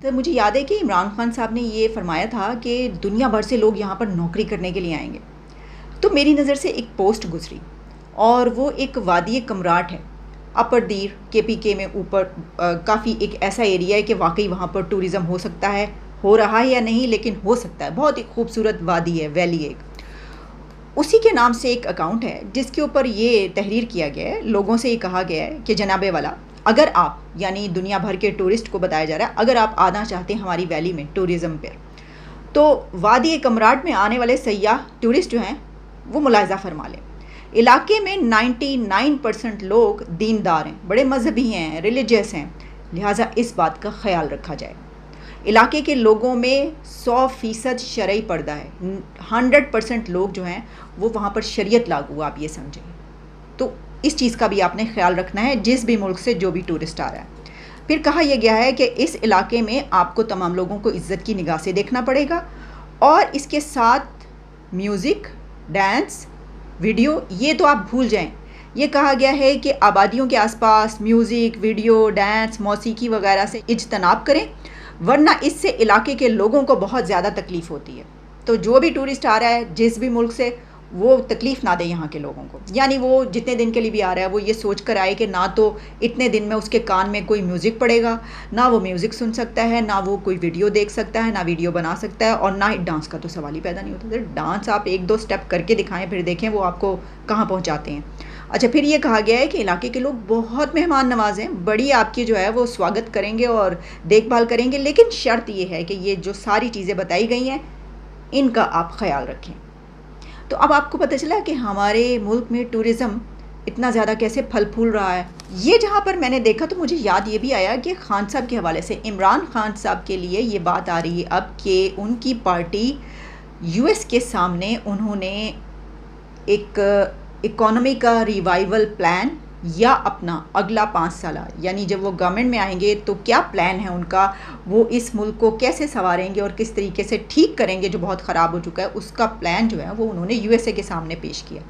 तो मुझे याद है कि इमरान खान साहब ने ये फरमाया था कि दुनिया भर से लोग यहाँ पर नौकरी करने के लिए आएंगे। तो मेरी नज़र से एक पोस्ट गुजरी और वो एक वादी कमराट है, अपर दीर KPK में ऊपर काफ़ी एक ऐसा एरिया है कि वाकई वहाँ पर टूरिज़म हो सकता है, हो रहा है या नहीं लेकिन हो सकता है। बहुत ही खूबसूरत वादी है, वैली एक। उसी के नाम से एक अकाउंट है जिसके ऊपर ये तहरीर किया गया है, लोगों से ये कहा गया है कि जनाबे वाला, अगर आप, यानी दुनिया भर के टूरिस्ट को बताया जा रहा है, अगर आप आना चाहते हैं हमारी वैली में टूरिज़म पर, तो वादी कमराट में आने वाले सयाह टूरिस्ट जो हैं वो मुलाहिज़ा फरमा लें। इलाके में 99% लोग दीनदार हैं, बड़े मजहबी हैं, रिलीजियस हैं, लिहाजा इस बात का ख्याल रखा जाए। इलाके के लोगों में 100% शरई पर्दा है, 100% लोग जो हैं वो वहाँ पर शरीयत लागू, आप ये समझें। तो इस चीज़ का भी आपने ख्याल रखना है जिस भी मुल्क से जो भी टूरिस्ट आ रहा है। फिर कहा यह गया है कि इस इलाके में आपको तमाम लोगों को इज़्ज़त की निगाह से देखना पड़ेगा और इसके साथ म्यूज़िक, डांस, वीडियो, ये तो आप भूल जाएं। ये कहा गया है कि आबादियों के आसपास म्यूज़िक, वीडियो, डांस, मौसीकी वगैरह से इज्तनाब करें, वरना इससे इलाके के लोगों को बहुत ज़्यादा तकलीफ़ होती है। तो जो भी टूरिस्ट आ रहा है जिस भी मुल्क से, वो तकलीफ़ ना दे यहाँ के लोगों को, यानी वो जितने दिन के लिए भी आ रहा है वो ये सोच कर आए कि ना तो इतने दिन में उसके कान में कोई म्यूज़िक पड़ेगा, ना वो म्यूज़िक सुन सकता है, ना वो कोई वीडियो देख सकता है, ना वीडियो बना सकता है, और ना ही डांस का तो सवाल ही पैदा नहीं होता। तो डांस आप 1-2 स्टेप करके दिखाएं, फिर देखें वो आपको कहाँ पहुँचाते हैं। अच्छा, फिर ये कहा गया है कि इलाके के लोग बहुत मेहमान नवाज हैं, बड़ी आपकी जो है वो स्वागत करेंगे और देखभाल करेंगे, लेकिन शर्त ये है कि ये जो सारी चीज़ें बताई गई हैं इनका आप ख्याल रखें। तो अब आपको पता चला कि हमारे मुल्क में टूरिज़म इतना ज़्यादा कैसे फल फूल रहा है। ये जहाँ पर मैंने देखा तो मुझे याद ये भी आया कि खान साहब के हवाले से, इमरान खान साहब के लिए ये बात आ रही है अब कि उनकी पार्टी US के सामने उन्होंने एक इकोनॉमी का रिवाइवल प्लान या अपना अगला 5 साल, यानी जब वो गवर्नमेंट में आएंगे तो क्या प्लान है उनका, वो इस मुल्क को कैसे संवारेंगे और किस तरीके से ठीक करेंगे जो बहुत ख़राब हो चुका है, उसका प्लान जो है वो उन्होंने USA के सामने पेश किया।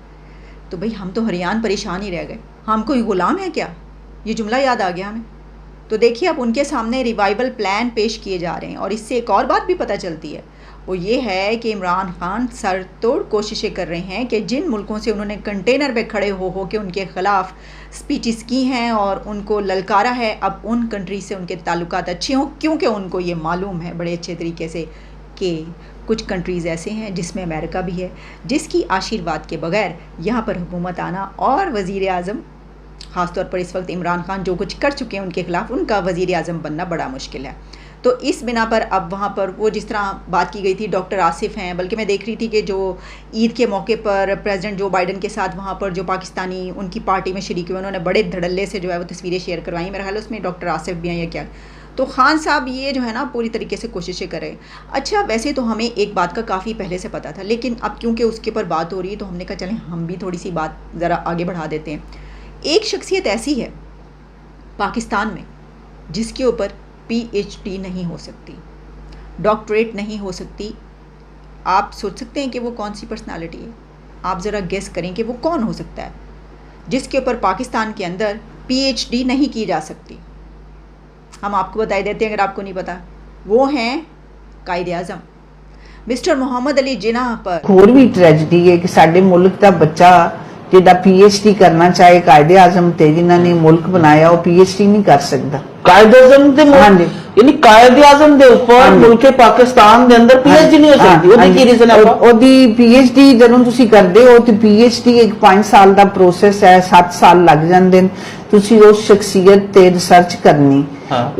तो भाई हम तो हरियाण परेशान ही रह गए, हम कोई ग़ुलाम है क्या? ये जुमला याद आ गया हमें। तो देखिए अब उनके सामने रिवाइवल प्लान पेश किए जा रहे हैं, और इससे एक और बात भी पता चलती है, वो ये है कि इमरान खान सर तोड़ कोशिशें कर रहे हैं कि जिन मुल्कों से उन्होंने कंटेनर पे खड़े हो के उनके ख़िलाफ़ स्पीचेस की हैं और उनको ललकारा है, अब उन कंट्री से उनके ताल्लुकात अच्छे हों, क्योंकि उनको ये मालूम है बड़े अच्छे तरीके से कि कुछ कंट्रीज़ ऐसे हैं जिसमें अमेरिका भी है, जिसकी आशीर्वाद के बग़ैर यहाँ पर हुकूमत आना, और वज़ीर आज़म ख़ास तौर पर इस वक्त इमरान खान जो कुछ कर चुके हैं उनके ख़िलाफ़, उनका वज़ीर आज़म बनना बड़ा मुश्किल है। तो इस बिना पर अब वहाँ पर वो जिस तरह बात की गई थी, डॉक्टर आसिफ हैं, बल्कि मैं देख रही थी कि जो ईद के मौके पर प्रेसिडेंट जो बाइडन के साथ वहाँ पर जो पाकिस्तानी उनकी पार्टी में शरीक हुए, उन्होंने बड़े धड़ल्ले से जो है वो तस्वीरें शेयर करवाई। मेरा ख्याल उसमें डॉक्टर आसिफ भी हैं या क्या। तो खान साहब ये जो है ना पूरी तरीके से कोशिशें कर रहे हैं। अच्छा, वैसे तो हमें एक बात का काफ़ी पहले से पता था, लेकिन अब क्योंकि उसके ऊपर बात हो रही है तो हमने कहा चलें हम भी थोड़ी सी बात ज़रा आगे बढ़ा देते हैं। एक शख्सियत ऐसी है पाकिस्तान में जिसके ऊपर PhD नहीं हो सकती, डॉक्टरेट नहीं हो सकती। आप सोच सकते हैं कि वो कौन सी पर्सनालिटी है? आप ज़रा गेस करें कि वो कौन हो सकता है जिसके ऊपर पाकिस्तान के अंदर PhD नहीं की जा सकती। हम आपको बता देते हैं अगर आपको नहीं पता। वो हैं कायदे आज़म मिस्टर मोहम्मद अली जिन्ना पर। होर भी ट्रेजिडी है कि साडे मुल्क का बच्चा जिहड़ा PhD करना चाहे, कायदे आज़म ते जिन्हां ने मुल्क बनाया वो PhD नहीं कर सकता। कायदे आज़म दे यानी कायदे आज़म दे ऊपर मुल्क पाकिस्तान दे अंदर PhD नहीं हो सकती। ओदी की रीजन है? ओदी PhD जदों तुसी करदे हो ते PhD एक 5 साल दा प्रोसेस है, 7 साल लग जांदे ने। तुसी उस शख्सियत ते रिसर्च करनी,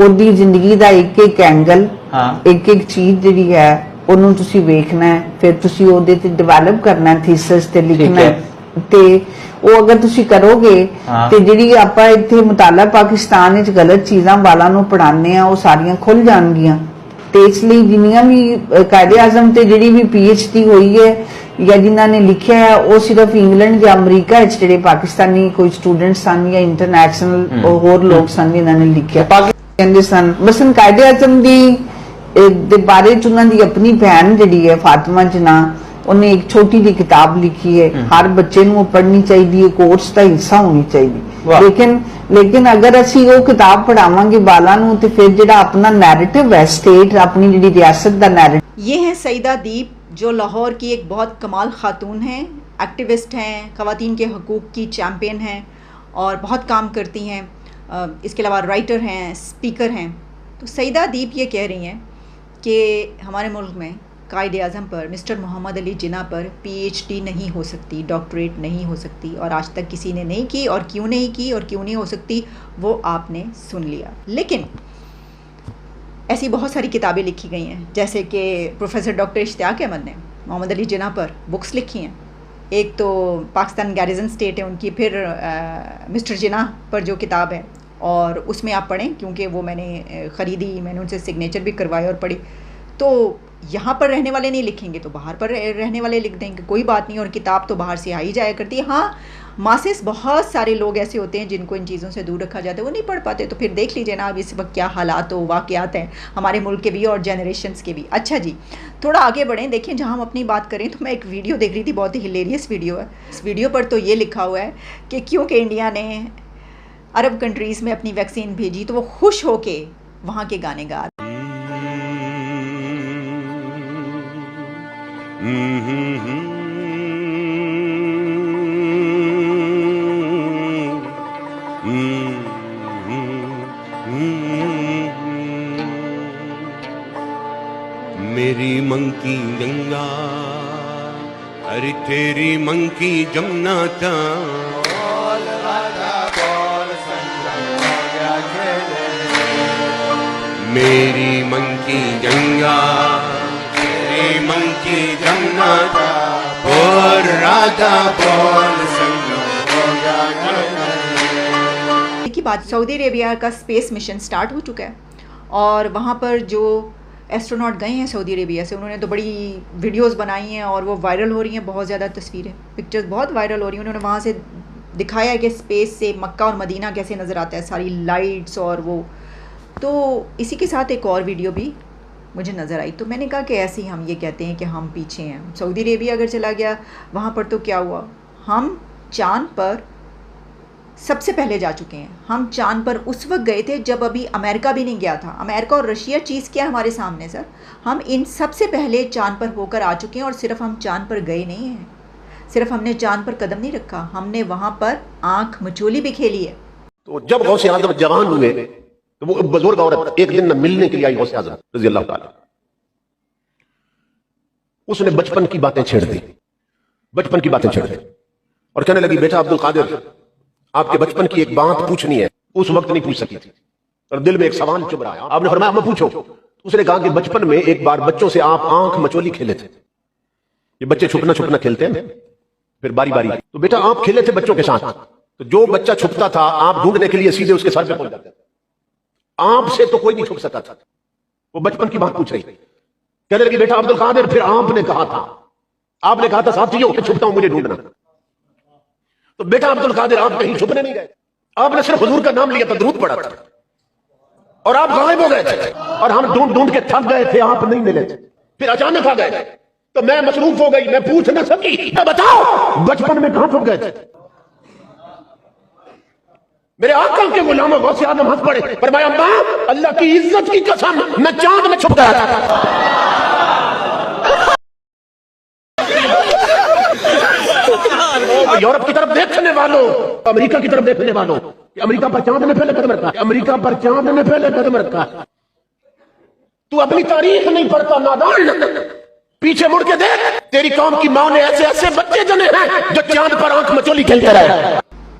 ओदी जिंदगी दा एक एक एंगल, एक एक चीज जिहड़ी है ओनू तुसी वेखना है, फिर तुसी ओदे ते डेवलप करना है, थीसिस ते लिखना है। ते वो अगर तुसी करोगे ते जिहड़ी आपां इत्थे मुताला पाकिस्तान विच गलत चीज़ां वालां नूं पढ़ाने आ वो सारियां खुल जाणगियां। ते इसलिए जिन्नियां भी कायदे आज़म ते जिहड़ी भी PhD हुई है या जिन्हां ने लिखिया है वो सिर्फ इंग्लैंड या अमरीका विच जिहड़े पाकिस्तानी कोई स्टूडेंट सन या इंटरनेशनल होर लोग सन जिन्हां ने लिखिया कहंदे सन। मसलन कायदे आज़म दे बारे च उन्हां दी अपनी बहन जिहड़ी है फातिमा जिन्ना, उन्हें एक छोटी सी किताब लिखी है, हर बच्चे नूं पढ़नी चाहिए, कोर्स का हिस्सा होनी चाहिए। वाह। लेकिन अगर ਅਸੀਂ ਉਹ ਕਿਤਾਬ ਪੜਾਵਾਂਗੇ ਬਾਲਾਂ ਨੂੰ ਤੇ ਫਿਰ ਜਿਹੜਾ ਆਪਣਾ ਨੈਰੇਟਿव ਹੈ ਸਟੇਟ ਆਪਣੀ ਜਿਹੜੀ ਰਿਆਸਤ ਦਾ ਨੈਰੇਟਿव। ये हैं सईदा दीप, जो लाहौर की एक बहुत कमाल खातून हैं, एक्टिविस्ट हैं, ख़वातीन के हकूक़ की चैम्पियन हैं और बहुत काम करती हैं। इसके अलावा राइटर हैं, स्पीकर हैं। तो सईदा दीप ये कह रही हैं कि हमारे मुल्क में कायद आज़म पर, मिस्टर मोहम्मद अली जिन्ना पर PhD नहीं हो सकती, डॉक्टरेट नहीं हो सकती, और आज तक किसी ने नहीं की, और क्यों नहीं की और क्यों नहीं हो सकती वो आपने सुन लिया। लेकिन ऐसी बहुत सारी किताबें लिखी गई हैं, जैसे कि प्रोफेसर डॉक्टर इश्तियाक अहमद ने मोहम्मद अली जिन्ना पर बुक्स लिखी हैं। एक तो पाकिस्तान गैरिजन स्टेट है उनकी, फिर मिस्टर जिन्ना पर जो किताब है, और उसमें आप पढ़ें, क्योंकि वो मैंने ख़रीदी, मैंने उनसे सिग्नेचर भी करवाए और पढ़ी। तो यहाँ पर रहने वाले नहीं लिखेंगे तो बाहर पर रहने वाले लिख देंगे, कोई बात नहीं। और किताब तो बाहर से आ ही जाया करती है। हाँ, मासेस बहुत सारे लोग ऐसे होते हैं जिनको इन चीज़ों से दूर रखा जाता है, वो नहीं पढ़ पाते। तो फिर देख लीजिए ना अब इस वक्त क्या हालात हो वाक़यात हैं हमारे मुल्क के भी और जनरेशन्स के भी। अच्छा जी, थोड़ा आगे बढ़ें। देखिए, जहाँ हम अपनी बात करें तो मैं एक वीडियो देख रही थी, बहुत ही हिलेरियस वीडियो है। इस वीडियो पर तो ये लिखा हुआ है कि क्योंकि इंडिया ने अरब कंट्रीज़ में अपनी वैक्सीन भेजी तो वो खुश होके वहाँ के गाने गा। मेरी मंकी गंगा, अरे तेरी मंकी जमुना था। मेरी मंकी गंगा, तेरी मंकी जमुना था, और राधा बोल की बात, सऊदी अरेबिया का स्पेस मिशन स्टार्ट हो चुका है और वहाँ पर जो एस्ट्रोनॉट गए हैं सऊदी अरेबिया से, उन्होंने तो बड़ी वीडियोस बनाई हैं और वो वायरल हो रही हैं, बहुत ज़्यादा तस्वीरें, पिक्चर्स बहुत वायरल हो रही हैं। उन्होंने वहाँ से दिखाया है कि स्पेस से मक्का और मदीना कैसे नज़र आता है, सारी लाइट्स और वो। तो इसी के साथ एक और वीडियो भी मुझे नज़र आई, तो मैंने कहा कि ऐसे ही हम ये कहते हैं कि हम पीछे हैं। सऊदी अरेबिया अगर चला गया वहाँ पर तो क्या हुआ, हम चाँद पर सबसे पहले जा चुके हैं। हम चाँद पर उस वक्त गए थे जब अभी अमेरिका भी नहीं गया था। अमेरिका और रशिया चीज़ क्या हमारे सामने सर, हम इन सबसे पहले चाँद पर होकर आ चुके हैं। और सिर्फ हम चाँद पर गए नहीं हैं, सिर्फ हमने चाँद पर कदम नहीं रखा, हमने वहाँ पर आँख मचोली भी खेली है। तो जब गौसे आज़म जवान हुए तो वो बुजुर्ग औरत एक दिन मिलने के लिए आई गौसे आज़म रज़ी अल्लाह ताला। उसने बचपन की बातें छेड़ दी, बचपन की बातें छेड़ दी और कहने लगी, बेटा अब्दुल कादिर, आपके बचपन की एक बात पूछनी है। उस वक्त नहीं पूछ सकी थी और दिल में एक सवाल चुभ रहा है। आपने फरमाया, मैं पूछो। उसने कहा कि बचपन में एक बार बच्चों से आप आंख मचोली खेले थे। ये बच्चे छुपना छुपना खेलते हैं, फिर बारी बारी। तो बेटा आप खेले थे बच्चों के साथ, तो जो बच्चा छुपता था आप ढूंढने के लिए सीधे उसके सर पे पहुंच जाते, आपसे तो कोई नहीं छुप सकता था। वो बचपन की बात पूछ रही, कहने लगी, बेटा अब्दुल कादिर, फिर आपने कहा था साथियों मैं छुपता हूं, मुझे ढूंढना। तो बेटा अब्दुल कादिर, आप कहीं छुपने नहीं गए, आपने सिर्फ हुजूर का नाम लिया था, दुरूद पढ़ा था और आप गायब हो गए थे और हम ढूंढ ढूंढ के थक गए थे, आप नहीं मिले थे। फिर अचानक आ गए तो मैं मसरूफ हो गई, मैं पूछ न सकी। बताओ बचपन में कहां छुप गए थे? मेरे आका के गुलामों गौसे आज़म हंस पड़े, फरमाया, अम्मा अल्लाह की इज्जत की कसम, मैं चांद में छुप गया था। यूरोप की तरफ देखने वालों, अमेरिका की तरफ देखने वालों, अमेरिका पर चांद ने पहले कदम रखा, अमेरिका पर चांद ने पहले कदम रखा। तू अपनी तारीख नहीं पढ़ता नादान, पीछे मुड़ के देख, तेरी कौम की मां ने ऐसे ऐसे बच्चे जने हैं जो चांद पर आंख मचोली खेलते रहे।